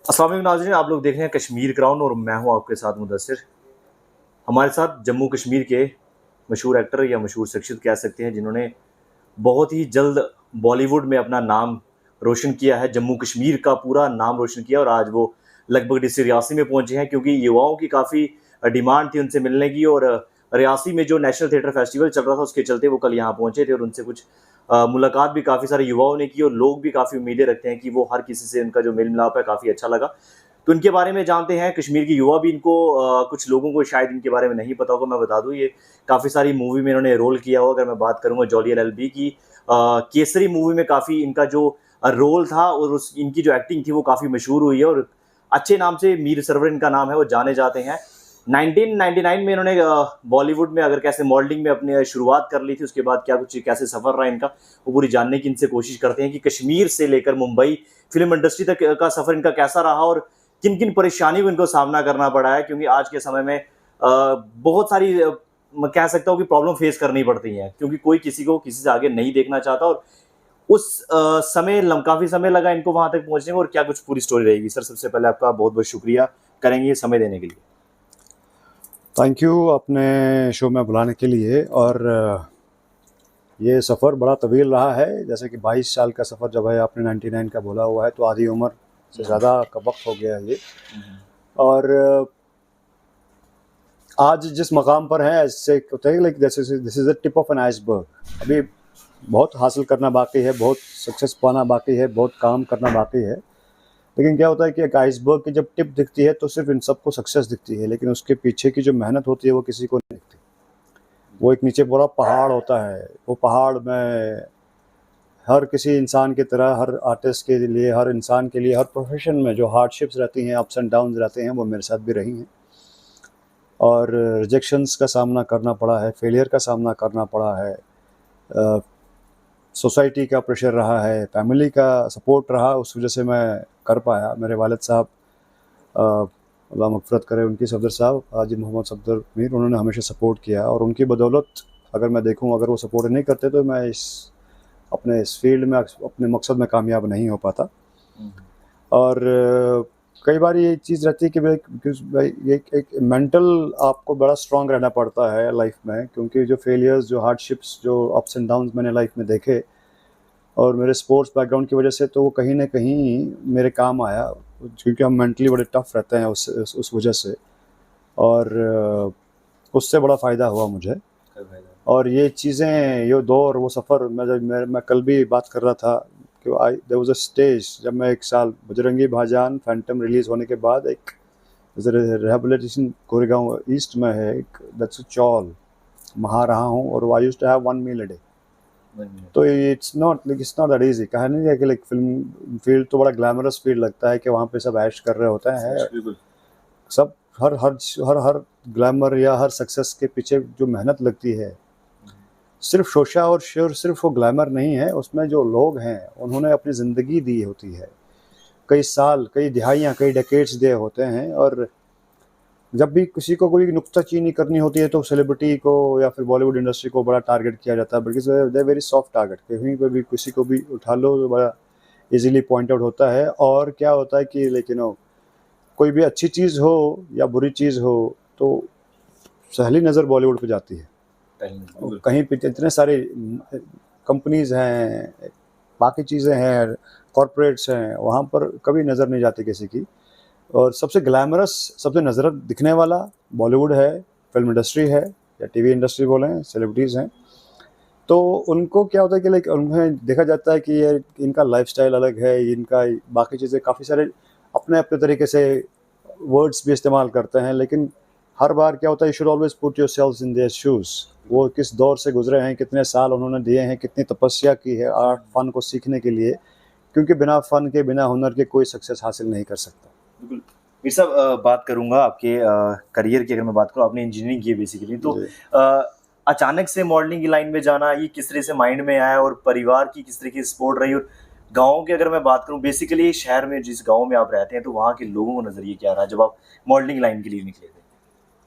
अस्सलाम वालेकुम नाज़रीन, आप लोग देख रहे हैं कश्मीर क्राउन और मैं हूं आपके साथ मुदस्सिर। हमारे साथ जम्मू कश्मीर के मशहूर एक्टर या मशहूर शख्सियत कह सकते हैं जिन्होंने बहुत ही जल्द बॉलीवुड में अपना नाम रोशन किया है, जम्मू कश्मीर का पूरा नाम रोशन किया और आज वो लगभग डिस्ट्रिक्ट रियासी में पहुंचे हैं क्योंकि युवाओं की काफ़ी डिमांड थी उनसे मिलने की। और रियासी में जो नेशनल थिएटर फेस्टिवल चल रहा था उसके चलते वो कल यहाँ पहुंचे थे और उनसे कुछ मुलाकात भी काफ़ी सारे युवाओं ने की और लोग भी काफ़ी उम्मीदें रखते हैं कि वो हर किसी से उनका जो मेल मिलाप है काफ़ी अच्छा लगा। तो इनके बारे में जानते हैं, कश्मीर की युवा भी इनको कुछ लोगों को शायद इनके बारे में नहीं पता होगा, मैं बता दूं ये काफ़ी सारी मूवी में इन्होंने रोल किया हो। अगर मैं बात करूंगा जॉली एलएलबी की केसरी मूवी में काफ़ी इनका जो रोल था और उस इनकी जो एक्टिंग थी वो काफ़ी मशहूर हुई है और अच्छे नाम से मीर सरवर इनका नाम है, वो जाने जाते हैं। 1999 में इन्होंने बॉलीवुड में अगर कैसे मॉडलिंग में अपनी शुरुआत कर ली थी, उसके बाद क्या कुछ कैसे सफ़र रहा इनका वो पूरी जानने की इनसे कोशिश करते हैं कि कश्मीर से लेकर मुंबई फिल्म इंडस्ट्री तक का सफ़र इनका कैसा रहा और किन किन परेशानियों को इनको सामना करना पड़ा है। क्योंकि आज के समय में बहुत सारी मैं कह सकता हूँ कि प्रॉब्लम फेस करनी पड़ती हैं क्योंकि कोई किसी को किसी से आगे नहीं देखना चाहता। और उस समय काफ़ी समय लगा इनको वहां तक पहुंचने में और क्या कुछ पूरी स्टोरी रहेगी। सर सबसे पहले आपका बहुत बहुत शुक्रिया करेंगे समय देने के लिए। थैंक यू अपने शो में बुलाने के लिए। और ये सफ़र बड़ा तवील रहा है, जैसे कि 22 साल का सफ़र जब है आपने 99 का बोला हुआ है तो आधी उम्र से ज़्यादा का वक्त हो गया है ये। और आज जिस मकाम पर है ऐसे होता है like this is the tip of an iceberg. अभी बहुत हासिल करना बाकी है, बहुत सक्सेस पाना बाकी है, बहुत काम करना बाकी है। लेकिन क्या होता है कि एक आइसबर्ग की जब टिप दिखती है तो सिर्फ इन सबको सक्सेस दिखती है, लेकिन उसके पीछे की जो मेहनत होती है वो किसी को नहीं दिखती। वो एक नीचे पूरा पहाड़ होता है, वो पहाड़ में हर किसी इंसान की तरह, हर आर्टिस्ट के लिए, हर इंसान के लिए, हर प्रोफेशन में जो हार्डशिप्स रहती हैं, अप्स एंड डाउन्स रहते हैं, वो मेरे साथ भी रही हैं। और रिजेक्शंस का सामना करना पड़ा है, फेलियर का सामना करना पड़ा है, सोसाइटी का प्रेशर रहा है, फैमिली का सपोर्ट रहा, उस वजह से मैं कर पाया। मेरे वालिद साहब अल्लाह मग़फ़िरत करे, उनकी सफ़दर साहब हाजी मोहम्मद सफ़दर मीर, उन्होंने हमेशा सपोर्ट किया और उनकी बदौलत अगर मैं देखूं, अगर वो सपोर्ट नहीं करते तो मैं अपने इस फील्ड में अपने मकसद में कामयाब नहीं हो पाता। और कई बार ये चीज़ रहती है कि भाई एक मेंटल आपको बड़ा स्ट्रांग रहना पड़ता है लाइफ में, क्योंकि जो फेलियर्स, जो हार्डशिप्स, जो अप्स एंड डाउन्स मैंने लाइफ में देखे और मेरे स्पोर्ट्स बैकग्राउंड की वजह से, तो वो कहीं ना कहीं मेरे काम आया, क्योंकि हम मेंटली बड़े टफ रहते हैं उस वजह से। और उससे बड़ा फ़ायदा हुआ मुझे। और ये चीज़ें, ये दौर, वो सफ़र, मैं कल भी बात कर रहा था कि देयर वाज अ स्टेज जब मैं एक साल बजरंगी भाईजान फैंटम रिलीज़ होने के बाद एक रिहेबिलिटेशन कोरेगांव ईस्ट में है, एक दैट्स अ चौल, वहाँ रहा हूँ और I used to have 1 meal a day. तो इट्स नॉट दैट इजी। कहा नहीं है कि लाइक फिल्म फील्ड तो बड़ा ग्लैमरस फील्ड लगता है कि वहाँ पे सब ऐश कर रहे होते हैं, सब हर हर हर हर ग्लैमर या हर सक्सेस के पीछे जो मेहनत लगती है, सिर्फ शोशा और शेर सिर्फ वो ग्लैमर नहीं है, उसमें जो लोग हैं उन्होंने अपनी ज़िंदगी दी होती है, कई साल, कई दिहाइयाँ, कई डेकेड्स दिए होते हैं। और जब भी किसी को कोई नुक्ताचीनी करनी होती है तो सेलिब्रिटी को या फिर बॉलीवुड इंडस्ट्री को बड़ा टारगेट किया जाता है, बल्कि दे वेरी सॉफ्ट टारगेट, कहीं पर भी किसी को भी उठा लो तो बड़ा इजीली पॉइंट आउट होता है। और क्या होता है कि लेकिन कोई भी अच्छी चीज़ हो या बुरी चीज़ हो तो पहली नज़र बॉलीवुड पे जाती है। कहीं पे इतने सारे कंपनीज़ हैं, बाकी चीज़ें हैं, कॉरपोरेट्स हैं, वहाँ पर कभी नज़र नहीं जाती किसी की। और सबसे ग्लैमरस, सबसे नज़र दिखने वाला बॉलीवुड है, फिल्म इंडस्ट्री है या टीवी इंडस्ट्री बोलें, सेलिब्रिटीज़ हैं। तो उनको क्या होता है कि लाइक उन्हें देखा जाता है कि ये इनका लाइफस्टाइल अलग है, इनका बाकी चीज़ें, काफ़ी सारे अपने अपने तरीके से वर्ड्स भी इस्तेमाल करते हैं, लेकिन हर बार क्या होता है, you should always put yourselves in their shoes. वो किस दौर से गुजरे हैं, कितने साल उन्होंने दिए हैं, कितनी तपस्या की है आर्ट फ़न को सीखने के लिए, क्योंकि बिना फ़न के, बिना हुनर के कोई सक्सेस हासिल नहीं कर सकता। बिल्कुल। मीर साहब बात करूँगा आपके करियर की। अगर मैं बात करूँ, आपने इंजीनियरिंग की है बेसिकली, तो अचानक से मॉडलिंग की लाइन में जाना ये किस तरह से माइंड में आया और परिवार की किस तरह की सपोर्ट रही? और गाँव की अगर मैं बात करूँ, बेसिकली शहर में जिस गाँव में आप रहते हैं तो वहाँ के लोगों का नज़रिया क्या रहा जब आप मॉडलिंग लाइन के लिए निकले थे?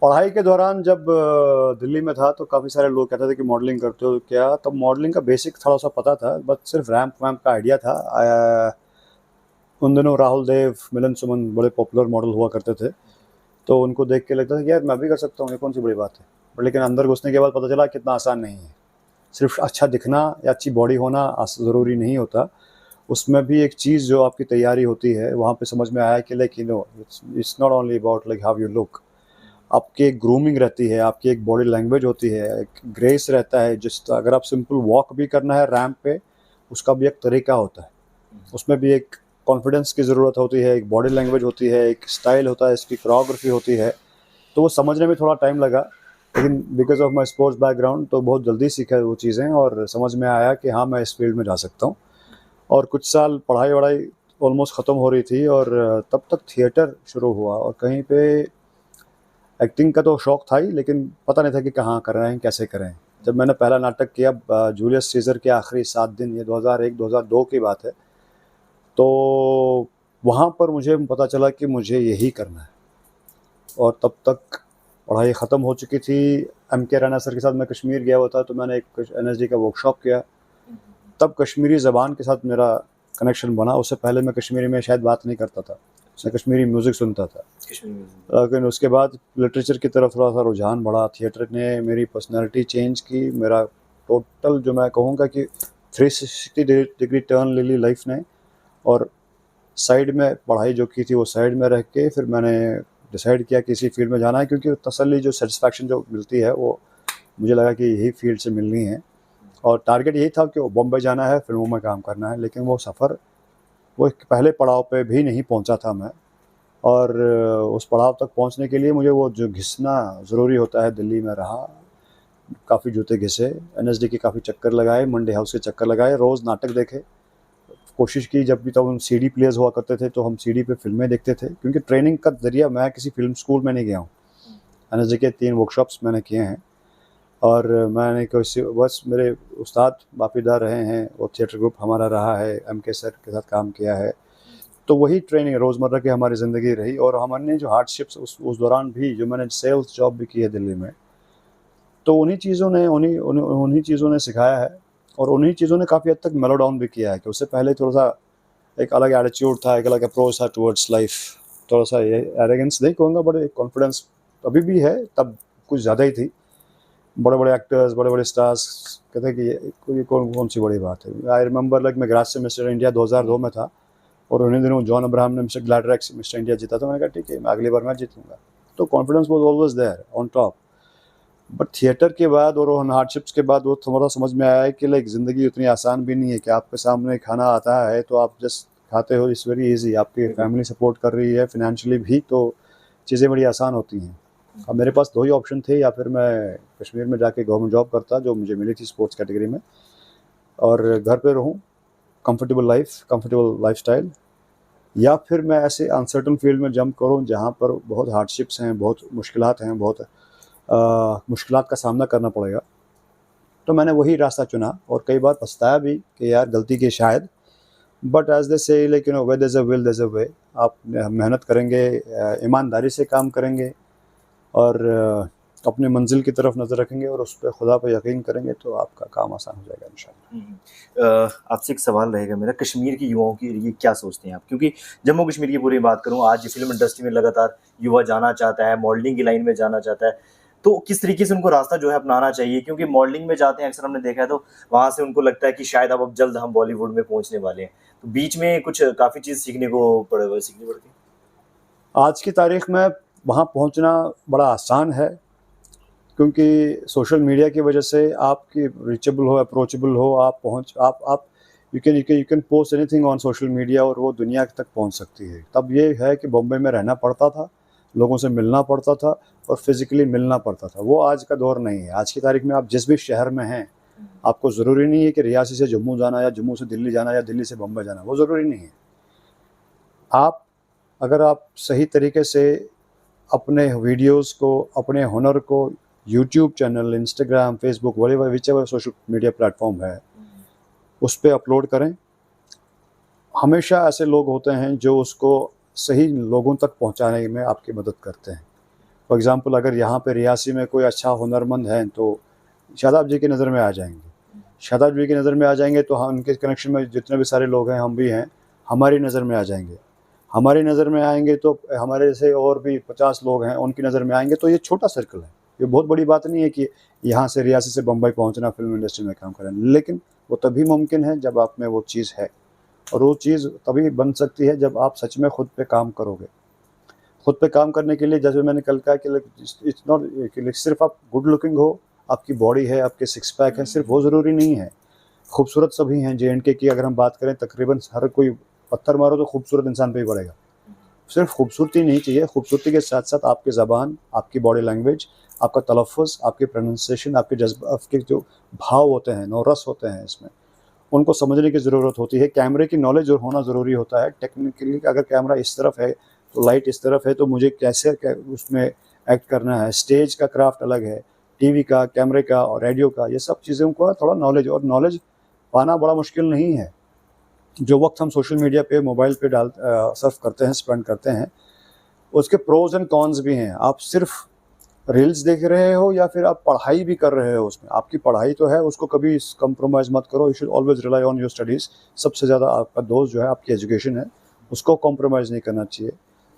पढ़ाई के दौरान जब दिल्ली में था तो काफ़ी सारे लोग कहते थे कि मॉडलिंग करते हो क्या, तब मॉडलिंग का बेसिक थोड़ा सा पता था, बस सिर्फ रैंप वैम्प का आइडिया था। उन दिनों राहुल देव, मिलन सुमन बड़े पॉपुलर मॉडल हुआ करते थे, तो उनको देख के लगता था कि यार मैं भी कर सकता हूँ, ये कौन सी बड़ी बात है। पर लेकिन अंदर घुसने के बाद पता चला कितना आसान नहीं है। सिर्फ अच्छा दिखना या अच्छी बॉडी होना ज़रूरी नहीं होता, उसमें भी एक चीज़ जो आपकी तैयारी होती है, वहाँ पे समझ में आया कि like you no it's not only about like how you look. आपकी एक ग्रूमिंग रहती है, आपकी एक बॉडी लैंग्वेज होती है, एक ग्रेस रहता है। जिस अगर आप सिंपल वॉक भी करना है रैंप पे, उसका भी एक तरीका होता है, उसमें भी एक कॉन्फिडेंस की ज़रूरत होती है, एक बॉडी लैंग्वेज होती है, एक स्टाइल होता है, इसकी कोरियोग्राफी होती है। तो वो समझने में थोड़ा टाइम लगा, लेकिन because of my sports background तो बहुत जल्दी सीखा वो चीज़ें, और समझ में आया कि हाँ मैं इस फील्ड में जा सकता हूँ। और कुछ साल पढ़ाई वढ़ाई ऑलमोस्ट ख़त्म हो रही थी, और तब तक थिएटर शुरू हुआ। और कहीं पे एक्टिंग का तो शौक़ था ही, लेकिन पता नहीं था कि कहाँ कर रहे हैं, कैसे करें। जब मैंने पहला नाटक किया जूलियस सीज़र के आखिरी 7 दिन, ये 2001-2002 की बात है, तो वहाँ पर मुझे पता चला कि मुझे यही करना है। और तब तक पढ़ाई ख़त्म हो चुकी थी। एम.के. राणा सर के साथ मैं कश्मीर गया हुआ था, तो मैंने एक एनएसडी का वर्कशॉप किया। तब कश्मीरी ज़बान के साथ मेरा कनेक्शन बना। उससे पहले मैं कश्मीरी में शायद बात नहीं करता था, मैं कश्मीरी म्यूज़िक सुनता था। लेकिन उसके बाद लिटरेचर की तरफ थोड़ा सा रुझान बढ़ा। थिएटर ने मेरी पर्सनैलिटी चेंज की। मेरा टोटल जो मैं कहूँगा कि 360 डिग्री टर्न ले ली लाइफ ने। और साइड में पढ़ाई जो की थी वो साइड में रख के फिर मैंने डिसाइड किया कि इसी फील्ड में जाना है, क्योंकि तसल्ली जो सेटिस्फैक्शन जो मिलती है वो मुझे लगा कि यही फील्ड से मिलनी है। और टारगेट यही था कि बॉम्बे जाना है, फिल्मों में काम करना है। लेकिन वो सफ़र, वो एक पहले पड़ाव पे भी नहीं पहुंचा था मैं। और उस पड़ाव तक पहुंचने के लिए मुझे वो जो घिसना ज़रूरी होता है, दिल्ली में रहा, काफ़ी जूते घिसे, एनएसडी के काफ़ी चक्कर लगाए, मंडे हाउस के चक्कर लगाए, रोज़ नाटक देखे, कोशिश की। जब भी तब हम सीडी प्लेयर्स हुआ करते थे तो हम सीडी पे फिल्में देखते थे, क्योंकि ट्रेनिंग का ज़रिया मैं किसी फिल्म स्कूल में नहीं गया हूँ। एनएसडी के 3 वर्कशॉप्स मैंने किए हैं, और मैंने किसी बस मेरे उस्ताद बापीदार रहे हैं, और थिएटर ग्रुप हमारा रहा है, एम.के. सर के साथ काम किया है। तो वही ट्रेनिंग रोज़मर्रा की हमारी ज़िंदगी रही। और हमने जो हार्डशिप्स उस दौरान भी, जो मैंने सेल्स जॉब भी की है दिल्ली में, तो उन्हीं चीज़ों ने सिखाया है। और उन्हीं चीज़ों ने काफ़ी हद तक मेलो डाउन भी किया है, कि उससे पहले थोड़ा-सा एक अलग एटीट्यूड था, एक अलग अप्रोच था टुवर्ड्स लाइफ। थोड़ा-सा ये एरोगेंस नहीं कहूँगा, बट एक कॉन्फिडेंस अभी भी है, तब कुछ ज़्यादा ही थी। बड़े-बड़े एक्टर्स, बड़े-बड़े स्टार्स कहते हैं कि ये कौन सी बड़ी बात है। आई रिमेंबर लाइक मैं ग्रास से मिस्टर इंडिया 2002 में था, और उन्हीं दिनों जॉन अब्राहम ने मिस्टर ग्लैडरेक्स मिस्टर इंडिया जीता था। मैंने कहा ठीक है, मैं अगली बार मैं जीतूँगा। तो confidence was always there on top. But theatre के बाद और उन हार्डशिप्स के बाद वो थोड़ा समझ में आया है कि लाइक ज़िंदगी उतनी आसान भी नहीं है कि आपके सामने खाना आता है तो आप जस्ट खाते हो, इट्स वेरी ईजी। आपकी फैमिली सपोर्ट कर रही है फिनेंशियली भी, तो चीज़ें बड़ी आसान होती हैं। अब मेरे पास 2 ही ऑप्शन थे, या फिर मैं कश्मीर में जाके गवर्नमेंट जॉब करता, जो मुझे मिली थी स्पोर्ट्स कैटेगरी में, और घर पे रहूँ, कंफर्टेबल लाइफस्टाइल, या फिर मैं ऐसे अनसर्टन फील्ड में जंप करूँ जहाँ पर बहुत हार्डशिप्स हैं, बहुत मुश्किलात हैं, बहुत मुश्किलात का सामना करना पड़ेगा। तो मैंने वही रास्ता चुना, और कई बार पछताया भी कि यार गलती की शायद। But as they say like you know where there is a will there is a way. आप मेहनत करेंगे, ईमानदारी से काम करेंगे, और अपने मंजिल की तरफ नज़र रखेंगे, और उस पर खुदा पर यकीन करेंगे, तो आपका काम आसान हो जाएगा इंशाल्लाह। आपसे एक सवाल रहेगा मेरा, कश्मीर के युवाओं के लिए क्या सोचते हैं आप? क्योंकि जम्मू कश्मीर की पूरी बात करूँ, आज फिल्म इंडस्ट्री में लगातार युवा जाना चाहता है, मॉडलिंग की लाइन में जाना चाहता है, तो किस तरीके से उनको रास्ता जो है अपनाना चाहिए? क्योंकि मॉडलिंग में जाते हैं अक्सर हमने देखा है, तो वहाँ से उनको लगता है कि शायद अब जल्द हम बॉलीवुड में पहुँचने वाले हैं, तो बीच में कुछ काफ़ी चीज़ सीखनी पड़ती है। आज की तारीख में वहाँ पहुँचना बड़ा आसान है, क्योंकि सोशल मीडिया की वजह से आपकी रीचेबल हो, अप्रोचेबल हो, आप you can post anything on social media, और वो दुनिया तक पहुंच सकती है। तब ये है कि बॉम्बे में रहना पड़ता था, लोगों से मिलना पड़ता था, और फिज़िकली मिलना पड़ता था। वो आज का दौर नहीं है। आज की तारीख में आप जिस भी शहर में हैं, आपको ज़रूरी नहीं है कि रियासी से जम्मू जाना, या जम्मू से दिल्ली जाना, या दिल्ली से बॉम्बे जाना, वो ज़रूरी नहीं है। अगर आप सही तरीके से अपने वीडियोस को, अपने हुनर को YouTube channel, Instagram, Facebook, whichever social media platform है, उस पे अपलोड करें। हमेशा ऐसे लोग होते हैं जो उसको सही लोगों तक पहुंचाने में आपकी मदद करते हैं। फॉर एग्ज़ाम्पल, अगर यहाँ पे रियासी में कोई अच्छा हुनरमंद है, तो शादाब जी की नज़र में आ जाएंगे। शादाब जी की नज़र में आ जाएंगे तो हाँ, उनके कनेक्शन में जितने भी सारे लोग हैं, हम भी हैं, हमारी नज़र में आ जाएंगे। हमारी नज़र में आएंगे तो हमारे से और भी 50 लोग हैं, उनकी नज़र में आएंगे, तो ये छोटा सर्कल है। ये बहुत बड़ी बात नहीं है कि यहाँ से रियासी से बम्बई पहुँचना फिल्म इंडस्ट्री में काम करना, लेकिन वो तभी मुमकिन है जब आप में वो चीज़ है, और वो चीज़ तभी बन सकती है जब आप सच में खुद पे काम करोगे। खुद पे काम करने के लिए, जैसे मैंने कल कहा कि इट्स नॉट कि सिर्फ आप गुड लुकिंग हो, आपकी बॉडी है, आपके सिक्स पैक है, सिर्फ वो ज़रूरी नहीं है। खूबसूरत सभी हैं। JNK की अगर हम बात करें, तकरीबन हर कोई पत्थर मारो तो खूबसूरत इंसान पे ही पड़ेगा। सिर्फ खूबसूरती नहीं चाहिए, खूबसूरती के साथ साथ आपकी ज़बान, आपकी बॉडी लैंग्वेज, आपका तलफ़्फ़ुज़, आपकी प्रोनंसिएशन, आपके जज्बा, आपके जो भाव होते हैं, नौरस होते हैं इसमें, उनको समझने की ज़रूरत होती है। कैमरे की नॉलेज और होना ज़रूरी होता है। टेक्निकली अगर कैमरा इस तरफ है तो लाइट इस तरफ है, तो मुझे कैसे उसमें एक्ट करना है। स्टेज का क्राफ्ट अलग है, टीवी का, कैमरे का और रेडियो का, ये सब चीज़ों का थोड़ा नॉलेज, और नॉलेज पाना बड़ा मुश्किल नहीं है। जो वक्त हम सोशल मीडिया पे, मोबाइल पे सर्फ करते हैं, स्पेंड करते हैं, उसके प्रोज एंड कॉन्स भी हैं। आप सिर्फ रील्स देख रहे हो या फिर आप पढ़ाई भी कर रहे हो, उसमें आपकी पढ़ाई तो है, उसको कभी कंप्रोमाइज़ मत करो। You should always rely on your studies. सबसे ज़्यादा आपका दोस्त जो है आपकी एजुकेशन है, उसको कॉम्प्रोमाइज़ नहीं करना चाहिए।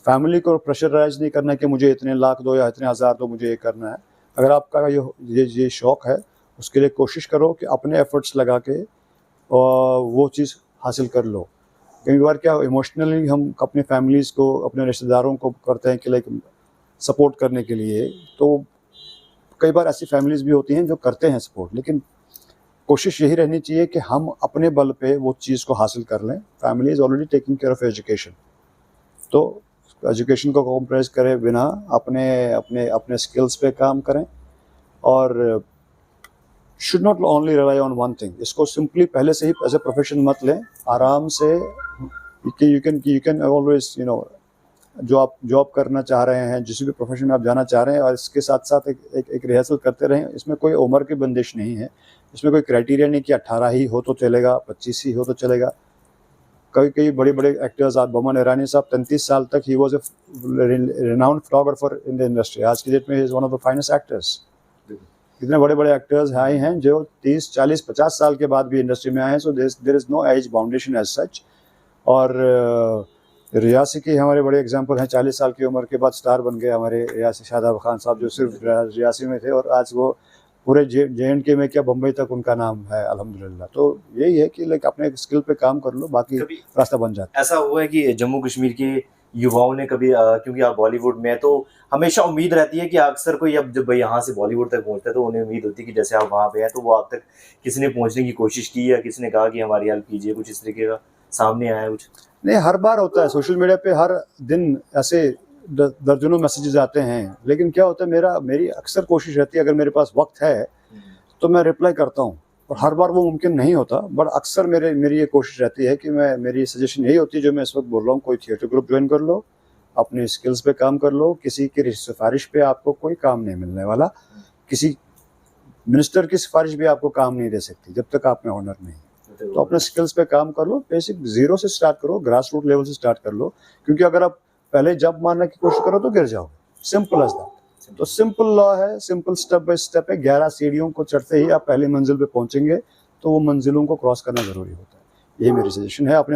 फैमिली को प्रेशराइज़ नहीं करना कि मुझे इतने लाख दो या इतने हज़ार दो, मुझे ये करना है। अगर आपका ये शौक़ है, उसके लिए कोशिश करो कि अपने एफर्ट्स लगा के वो चीज़ हासिल कर लो। कई बार क्या इमोशनली हम अपने फैमिलीज़ को, अपने रिश्तेदारों को करते हैं कि लाइक सपोर्ट करने के लिए, तो कई बार ऐसी फैमिलीज़ भी होती हैं जो करते हैं सपोर्ट, लेकिन कोशिश यही रहनी चाहिए कि हम अपने बल पे वो चीज़ को हासिल कर लें। Family is already taking care of education, तो एजुकेशन को कॉम्प्रोमाइज़ करे बिना अपने अपने अपने स्किल्स पे काम करें, और should not only rely on one thing. इसको सिंपली पहले से ही एज ए प्रोफेशन मत लें। आराम से कि यू कैन ऑलवेज जो आप जॉब करना चाह रहे हैं, जिस भी प्रोफेशन में आप जाना चाह रहे हैं, और इसके साथ साथ एक रिहर्सल करते रहें। इसमें कोई उम्र की बंदिश नहीं है, इसमें कोई क्राइटेरिया नहीं कि 18 ही हो तो चलेगा, 25 ही हो तो चलेगा। कई बड़े बड़े एक्टर्स, आज बोमन ईरानी साहब 33 साल तक he was a renowned photographer in the industry. आज की डेट में he is one of the finest actors. इतने बड़े बड़े एक्टर्स आए हैं जो 30, 40, 50 साल के बाद भी इंडस्ट्री में आए हैं। So there is no age boundation as such. और रियासी के हमारे बड़े एग्जांपल हैं। 40 साल की उम्र के बाद स्टार बन गए हमारे रियासी शादाब खान साहब, जो सिर्फ रियासी में थे, और आज वो पूरे JNK में क्या बम्बई तक उनका नाम है, अल्हम्दुलिल्लाह। तो यही है कि लाइक अपने स्किल पे काम कर लो, बाकी रास्ता बन जाता है। ऐसा हुआ है कि जम्मू कश्मीर के युवाओं ने कभी क्योंकि आप बॉलीवुड में, तो हमेशा उम्मीद रहती है कि अक्सर कोई अब जब यहाँ से बॉलीवुड तक पहुँचता है तो उन्हें उम्मीद होती है कि जैसे आप वहाँ पे हैं तो वो आप तक किसी ने पहुँचने की कोशिश की, या किसी ने कहा कि हमारी हेल्प कीजिए, कुछ इस तरीके का सामने आया कुछ? नहीं, हर बार होता है। सोशल मीडिया पे हर दिन ऐसे दर्जनों मैसेजेस आते हैं, लेकिन क्या होता है, मेरी अक्सर कोशिश रहती है, अगर मेरे पास वक्त है तो मैं रिप्लाई करता हूँ। और हर बार वो मुमकिन नहीं होता, बट अक्सर मेरी ये कोशिश रहती है कि मेरी सजेशन यही होती है जो मैं इस वक्त बोल रहा हूँ, कोई थिएटर ग्रुप ज्वाइन कर लो, अपने स्किल्स पे काम कर लो। किसी की सिफारिश पे आपको कोई काम नहीं मिलने वाला। किसी मिनिस्टर की सिफारिश भी आपको काम नहीं दे सकती जब तक आप में ऑनर नहीं है। तो अपने स्किल्स पे काम कर लो, बेसिक ज़ीरो से स्टार्ट करो, ग्रास रूट लेवल से स्टार्ट कर लो, क्योंकि अगर आप पहले जंप मारने की कोशिश करो तो गिर जाओगे। Simple as that. तो सिंपल लॉ है, सिंपल स्टेप बाय स्टेप है। 11 सीढ़ियों को चढ़ते ही आप पहली मंजिल पे पहुंचेंगे, तो वो मंजिलों को क्रॉस करना ज़रूरी होता है। यही मेरी सजेशन है। अपने